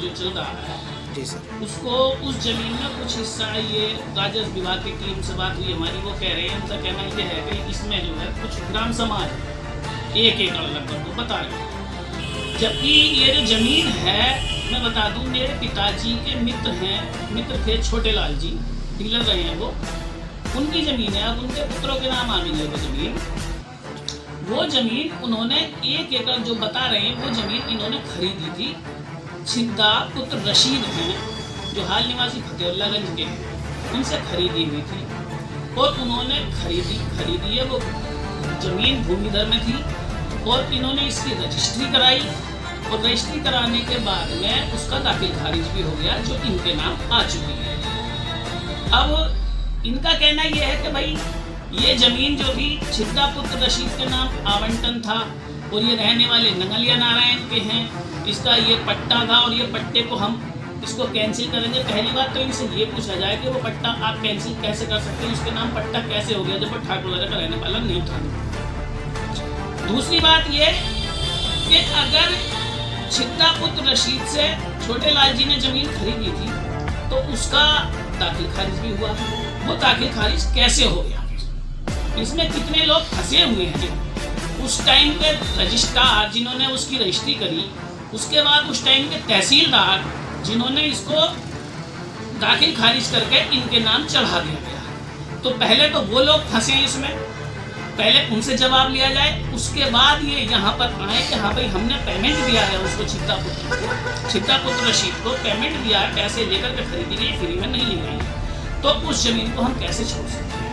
जो चल रहा है जी सर। उसको, उस जमीन में कुछ हिस्सा ये राजस्व विभाग की टीम से बात हुई हमारी, वो कह रहे हैं, उनका कहना ये है कि इसमें जो है कुछ ग्राम समाज 1 एकड़ लगभग वो बता रहे हैं। जबकि ये जो जमीन है, मैं बता दूं, मेरे पिताजी के मित्र हैं, मित्र थे छोटे लाल जी, डीलर रहे हैं वो, उनकी ज़मीन है। अब उनके पुत्रों के नाम आ गई है वो ज़मीन उन्होंने 1 एकड़ जो बता रहे हैं वो ज़मीन इन्होंने खरीदी थी। छिद्दा पुत्र रशीद हैं जो हाल निवासी फतेहुल्लागंज के हैं, उनसे खरीदी हुई थी और उन्होंने खरीदी है। वो ज़मीन भूमिधर में थी और इन्होंने इसकी रजिस्ट्री कराई और रजिस्ट्री कराने के बाद में उसका दाखिल खारिज भी हो गया जो इनके नाम आ चुकी है। अब इनका कहना यह है कि भाई ये ज़मीन जो भी छिद्दा पुत्र रशीद के नाम आवंटन था और ये रहने वाले नंगलिया नारायण के हैं, इसका ये पट्टा था और ये पट्टे को हम इसको कैंसिल करेंगे। पहली बात तो इनसे ये पूछा जाए कि वो पट्टा आप कैंसिल कैसे कर सकते हैं, उसके नाम पट्टा कैसे हो गया जब वो ठाकुर का रहने वाला नहीं था। दूसरी बात ये कि अगर छिद्दा पुत्र रशीद से छोटे लाल जी ने ज़मीन खरीदी थी तो उसका दाखिल खारिज भी हुआ, वो दाखिल खारिज कैसे हो गया, इसमें कितने लोग फंसे हुए हैं। उस टाइम के रजिस्ट्रार जिन्होंने उसकी रजिस्ट्री करी, उसके बाद उस टाइम के तहसीलदार जिन्होंने इसको दाखिल खारिज करके इनके नाम चढ़ा दिया गया। तो पहले तो वो लोग फंसे इसमें, पहले उनसे जवाब लिया जाए, उसके बाद ये यहाँ पर आए कि हाँ भाई हमने पेमेंट दिया है उसको, छिद्दा पुत्र रशीद को पेमेंट दिया है, पैसे लेकर के खरीदी गई, फ्री में नहीं ली गई, तो उस जमीन को हम कैसे छोड़ सकते हैं।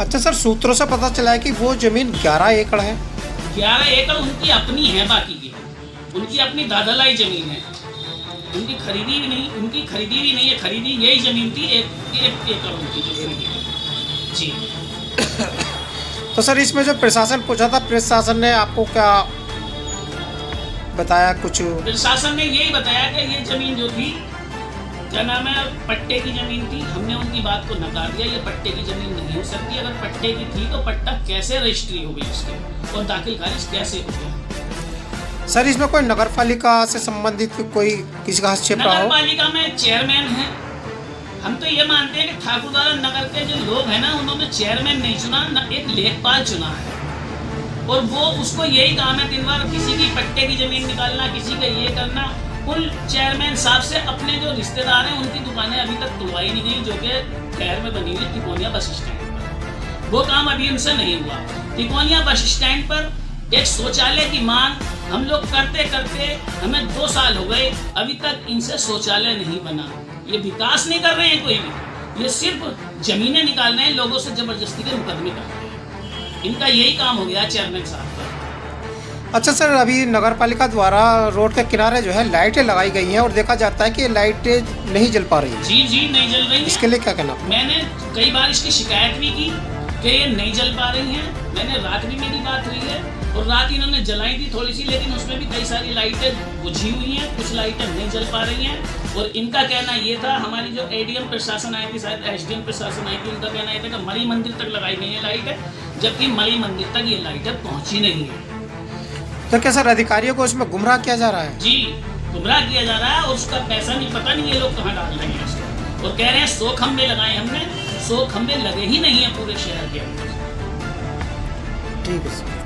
अच्छा सर, सूत्रों से पता चला है कि वो ज़मीन 11 एकड़ है। 11 एकड़ उनकी अपनी है, बाकी की उनकी अपनी दादालाई ज़मीन है, उनकी खरीदी भी नहीं है, खरीदी यही ज़मीन थी 1 एकड़ उनकी जो खरीदी है जी। तो सर इसमें जो प्रशासन पूछा था, प्रशासन ने आपको क्या बताया कुछ? प्रशासन ने यही बताया कि ये ज़मीन जो थी, क्या नाम है, पट्टे की ज़मीन थी। हमने उनकी बात को नकार दिया, ये पट्टे की ज़मीन नहीं हो सकती। अगर पट्टे की थी तो पट्टा कैसे रजिस्ट्री हो गई उसके और दाखिल खारिज कैसे हो गया। सर इसमें कोई नगर पालिका से संबंधित कोई किसी का हस्तक्षेप रहा हो? नगर पालिका में चेयरमैन है, हम तो ये मानते हैं कि ठाकुरद्वारा नगर के जो लोग हैं ना, उन्होंने चेयरमैन नहीं चुना, न एक लेखपाल चुना है और वो उसको यही काम है दिन भर किसी की पट्टे की ज़मीन निकालना, किसी का ये करना। उन चेयरमैन साहब से अपने जो रिश्तेदार हैं उनकी दुकानें अभी तक खुलवाई नहीं गई, जो कि शहर में बनी हुई तिकोनिया बस स्टैंड पर, वो काम अभी उनसे नहीं हुआ। तिकोनिया बस स्टैंड पर एक शौचालय की मांग हम लोग करते करते हमें 2 साल हो गए, अभी तक इनसे शौचालय नहीं बना। ये विकास नहीं कर रहे हैं कोई भी, ये सिर्फ जमीनें निकाल रहे हैं, लोगों से जबरदस्ती के मुकदमे कर रहे हैं। इनका यही काम हो गया चेयरमैन साहब का। अच्छा सर, अभी नगर पालिका द्वारा रोड के किनारे जो है लाइटें लगाई गई हैं और देखा जाता है कि ये लाइटें नहीं जल पा रही हैं। जी नहीं जल रही है। इसके लिए क्या कहना? मैंने कई बार इसकी शिकायत भी की कि ये नहीं जल पा रही हैं। मैंने रात भी मेरी बात हुई है और रात इन्होंने जलाई थी थोड़ी सी, लेकिन उसमें भी कई सारी लाइटें बुझी हुई हैं, कुछ लाइटें नहीं जल पा रही हैं। और इनका कहना ये था, हमारी जो एडीएम प्रशासन आई थी, शायद एसडीएम प्रशासन आई थी, उनका कहना ये था कि मणि मंदिर तक लगाई गई है लाइटें, जबकि मणि मंदिर तक ये लाइटें पहुँची नहीं है। तो क्या सर अधिकारियों को इसमें गुमराह किया जा रहा है? जी, गुमराह किया जा रहा है और उसका पैसा नहीं, पता नहीं ये लोग कहाँ डाल रहे हैं उसको। और कह रहे हैं 100 खंबे लगाए हमने, 100 खंबे लगे ही नहीं है पूरे शहर के अंदर। ठीक है सर।